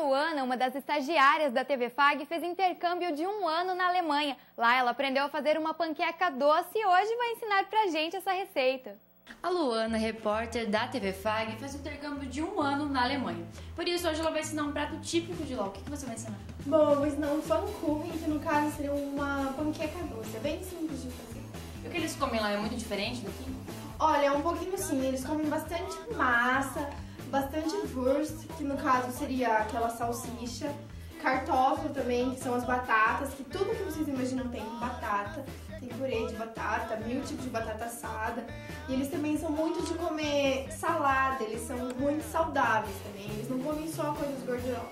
Luana, uma das estagiárias da TV Fag, fez intercâmbio de 1 ano na Alemanha. Lá ela aprendeu a fazer uma panqueca doce e hoje vai ensinar pra gente essa receita. A Luana, repórter da TV Fag, fez um intercâmbio de 1 ano na Alemanha. Por isso, hoje ela vai ensinar um prato típico de lá. O que você vai ensinar? Bom, eu vou ensinar um Pfannkuchen, que no caso seria uma panqueca doce. É bem simples de fazer. E o que eles comem lá é muito diferente daqui? Olha, é um pouquinho sim. Eles comem bastante massa, bastante Wurst, que no caso seria aquela salsicha. Kartoffel também, que são as batatas, que tudo que vocês imaginam tem batata. Tem purê de batata, 1000 tipos de batata assada. E eles também são muito de comer salada, eles são muito saudáveis também. Eles não comem só coisas gordurosas.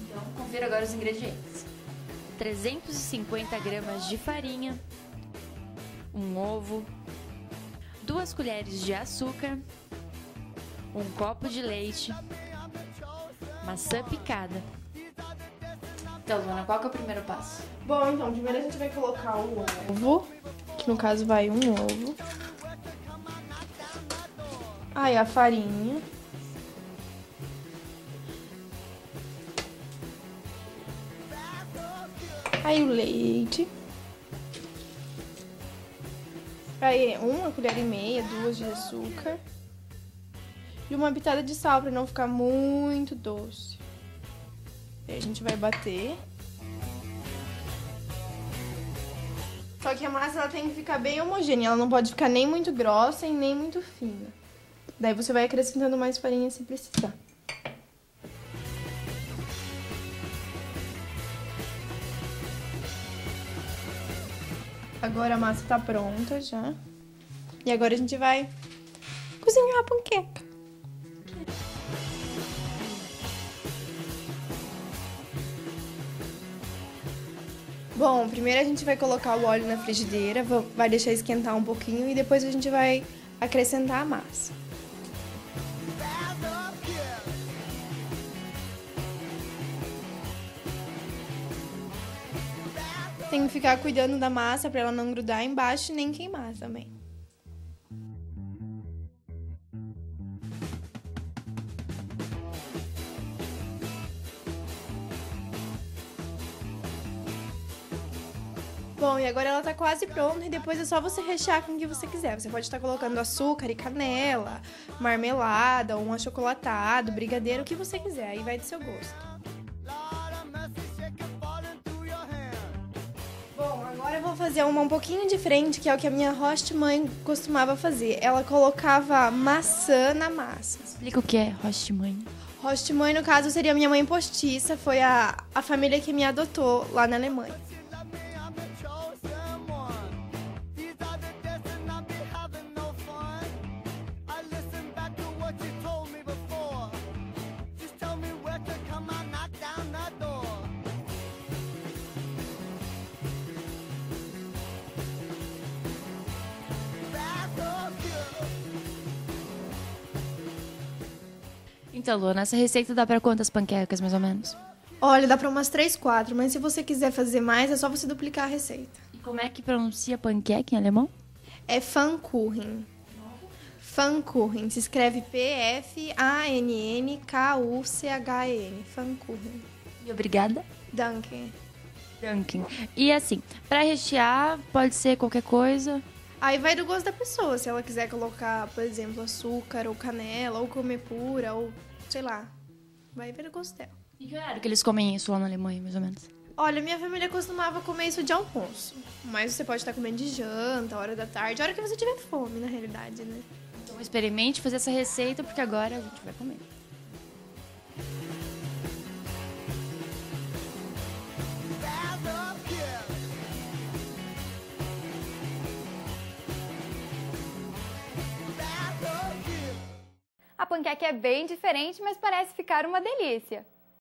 Então, confira agora os ingredientes. 350 gramas de farinha, um ovo, 2 colheres de açúcar, um copo de leite, maçã picada. Então, Luana, qual que é o primeiro passo? Bom, então, primeiro a gente vai colocar o ovo, que no caso vai um ovo. Aí a farinha. Aí o leite. Aí 1 colher e meia, 2 de açúcar. E uma pitada de sal para não ficar muito doce. Aí a gente vai bater. Só que a massa ela tem que ficar bem homogênea, ela não pode ficar nem muito grossa e nem muito fina. Daí você vai acrescentando mais farinha se precisar. Agora a massa tá pronta já. E agora a gente vai cozinhar a panqueca. Bom, primeiro a gente vai colocar o óleo na frigideira, vai deixar esquentar um pouquinho e depois a gente vai acrescentar a massa. Tem que ficar cuidando da massa para ela não grudar embaixo e nem queimar também. Bom, e agora ela tá quase pronta e depois é só você rechear com o que você quiser. Você pode estar colocando açúcar e canela, marmelada, um achocolatado, brigadeiro, o que você quiser. Aí vai do seu gosto. Bom, agora eu vou fazer uma um pouquinho diferente, que é o que a minha host mãe costumava fazer. Ela colocava maçã na massa. Explica o que é host mãe. Host mãe, no caso, seria minha mãe postiça. Foi a família que me adotou lá na Alemanha. Então, Luana, essa receita dá pra quantas panquecas, mais ou menos? Olha, dá pra umas 3, 4, mas se você quiser fazer mais, é só você duplicar a receita. E como é que pronuncia panqueca em alemão? É Pfannkuchen. Pfannkuchen. Se escreve Pfannkuchen. Pfannkuchen. E obrigada? Danke. Dunkin. E assim, pra rechear, pode ser qualquer coisa? Aí vai do gosto da pessoa. Se ela quiser colocar, por exemplo, açúcar ou canela, ou comer pura, ou sei lá. Vai ver do gosto dela. E que horário que eles comem isso lá na Alemanha, mais ou menos? Olha, minha família costumava comer isso de almoço. Mas você pode estar comendo de janta, hora da tarde, a hora que você tiver fome, na realidade, né? Então experimente fazer essa receita, porque agora a gente vai comer. A panqueca é bem diferente, mas parece ficar uma delícia.